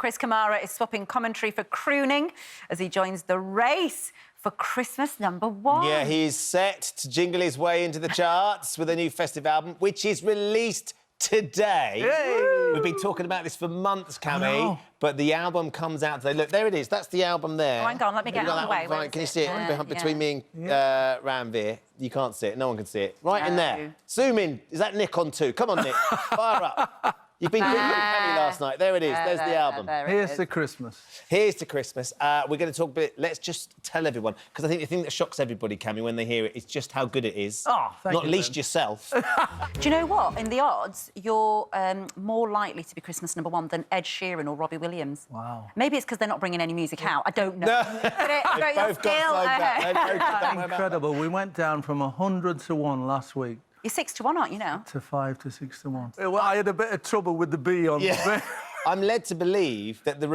Chris Kamara is swapping commentary for crooning as he joins the race for Christmas #1. Yeah, he is set to jingle his way into the charts with a new festive album, which is released today. Yay! We've been talking about this for months, Cammy, but the album comes out today. Look, there it is. That's the album there. Oh, hang on, let me get out of the way. Right, can you see it? Between me and Ranveer. You can't see it. No one can see it. Right in there. Zoom in. Is that Nick on 2? Come on, Nick. Fire up. You've been doing Cammy last night. There it is. There's the album. Here's to Christmas. Here's to Christmas. We're going to talk a bit. Let's just tell everyone, because I think the thing that shocks everybody, Cammy, when they hear it, is just how good it is. Oh, thank you. Not least yourself. Do you know what? In the odds, you're more likely to be Christmas #1 than Ed Sheeran or Robbie Williams. Wow. Maybe it's because they're not bringing any music out. I don't know. But They've both got so Incredible. We went down from 100 to 1 last week. You're 6 to 1, aren't you now? To 5 to 6 to 1. Well, I had a bit of trouble with the B on the I'm led to believe that the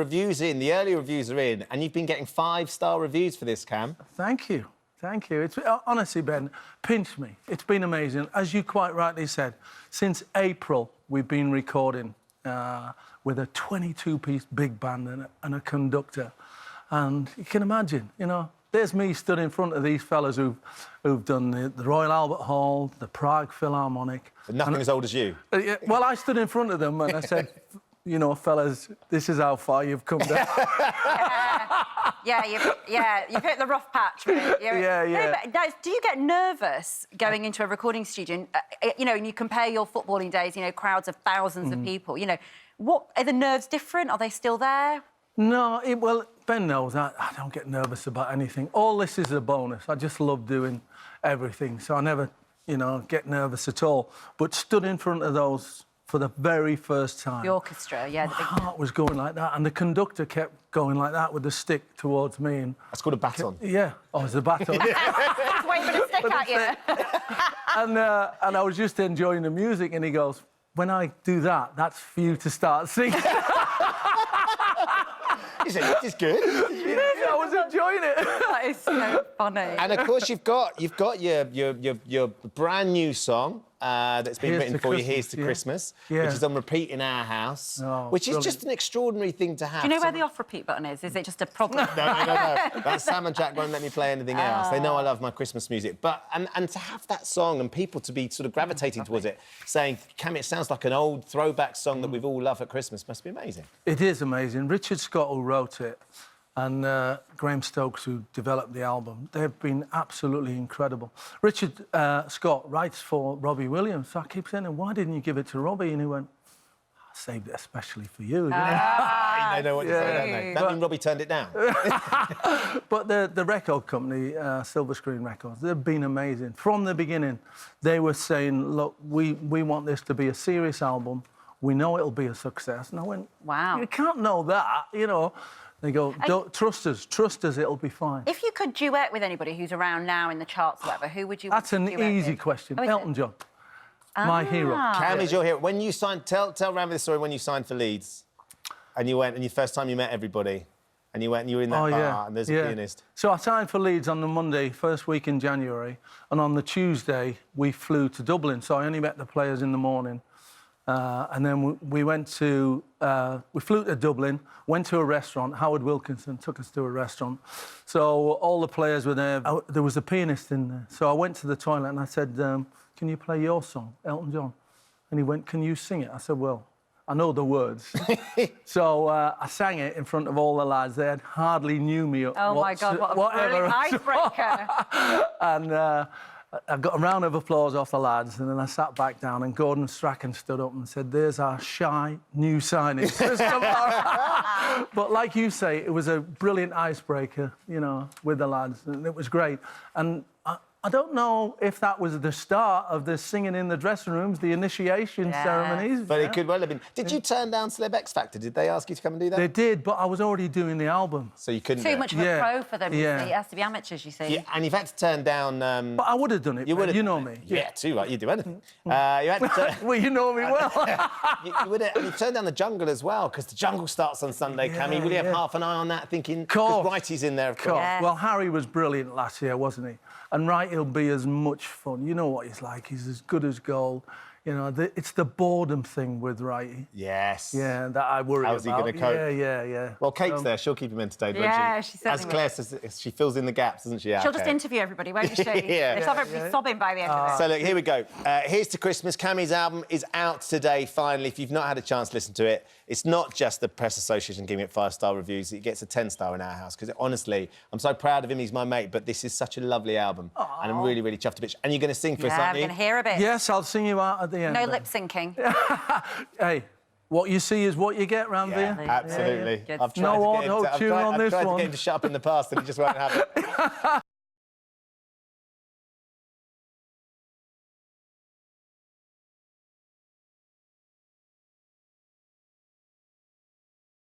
early reviews are in, and you've been getting 5-star reviews for this, Cam. Thank you. Thank you. It's honestly, Ben, pinch me. It's been amazing. As you quite rightly said, since April, we've been recording with a 22-piece big band and a conductor. And you can imagine, you know, there's me stood in front of these fellas who've done the Royal Albert Hall, the Prague Philharmonic. But nothing as old as you. Well, I stood in front of them and I said, you know, fellas, this is how far you've come down. You've hit the rough patch. Mate. No, but guys, do you get nervous going into a recording studio? You know, and you compare your footballing days, you know, crowds of thousands of people. You know, what are the nerves different? Are they still there? No, well, Ben knows I don't get nervous about anything. All this is a bonus. I just love doing everything, so I never, you know, get nervous at all. But stood in front of those for the very first time. The orchestra, yeah. My heart was going like that, and the conductor kept going like that with the stick towards me. And that's called a baton. Yeah. Oh, it's a baton. It's waving a stick at you. And I was just enjoying the music, and he goes, when I do that, that's for you to start singing. He said, this is good. I was enjoying it. That is so funny. And of course, you've got your brand new song that's been written for you. Here's to Christmas, which is on repeat in our house, which is just an extraordinary thing to have. Do you know where the off-repeat button is? Is it just a problem? No. That's Sam and Jack won't let me play anything else. They know I love my Christmas music. But and to have that song and people to be sort of gravitating towards it, saying, Cam, it sounds like an old throwback song that we've all loved at Christmas, must be amazing. It is amazing. Richard Scott, who wrote it, and Graham Stokes, who developed the album, they've been absolutely incredible. Richard Scott writes for Robbie Williams, so I keep saying, why didn't you give it to Robbie? And he went, I saved it especially for you. They know what you're saying, don't they? That means Robbie turned it down. But the record company, Silver Screen Records, they've been amazing. From the beginning, they were saying, look, we want this to be a serious album. We know it'll be a success. And I went, wow. You can't know that, you know. They go, don't, trust us, it'll be fine. If you could duet with anybody who's around now in the charts or whatever, who would you That's an easy question. Elton John, my hero. Cam is your hero. When you signed, tell Ranveer the story when you signed for Leeds and you went, and your first time you met everybody, and you went and you were in that bar and there's a pianist. So I signed for Leeds on the Monday, first week in January, and on the Tuesday we flew to Dublin, so I only met the players in the morning. And then we flew to Dublin, went to a restaurant. Howard Wilkinson took us to a restaurant. So all the players were there. There was a pianist in there. So I went to the toilet and I said, can you play your song, Elton John? And he went, can you sing it? I said, well, I know the words. So I sang it in front of all the lads. They had hardly knew me. Oh, my God, what a brilliant icebreaker. And I got a round of applause off the lads, and then I sat back down, and Gordon Strachan stood up and said, there's our shy new signing, Chris Kamara. But like you say, it was a brilliant icebreaker, you know, with the lads, and it was great. And I don't know if that was the start of the singing in the dressing rooms, the initiation ceremonies. But it could well have been. Did you turn down Celeb X Factor? Did they ask you to come and do that? They did, but I was already doing the album. So you couldn't Too much of a pro for them, you see. It has to be amateurs, you see. Yeah, and you've had to turn down... But I would have done it, you know me. Yeah, too right, you'd do anything. You had to turn... Well, you know me well. you would have, and you turned down The Jungle as well, because The Jungle starts on Sunday, Cammy. Will you have half an eye on that, thinking... Because Wrighty's in there, of course. Yeah. Well, Harry was brilliant last year, wasn't he? And Wright, he'll be as much fun. You know what he's like. He's as good as gold. You know, it's the boredom thing with Wrighty. Yes. Yeah, that I worry about. How's he going to cope? Yeah. Well, Kate's there. She'll keep him entertained, won't Yeah, she? she certainly As Claire says, she fills in the gaps, doesn't she? She'll just interview everybody, won't she? Yeah. She'll have everybody sobbing by the end of it. So, look, here we go. Here's to Christmas. Cammy's album is out today, finally. If you've not had a chance to listen to it, it's not just the Press Association giving it 5-star reviews. It gets a 10-star in our house, because honestly, I'm so proud of him. He's my mate, but this is such a lovely album. Aww. And I'm really, really chuffed to bits. And you're going to sing for us, aren't you? I'm going to hear a bit. Yes, I'll sing you out at the end. No lip syncing. Hey, what you see is what you get round here. Absolutely. Yeah. I've tried No to get him auto-tune on this I've tried to one. get him to shut up in the past and he just won't have it.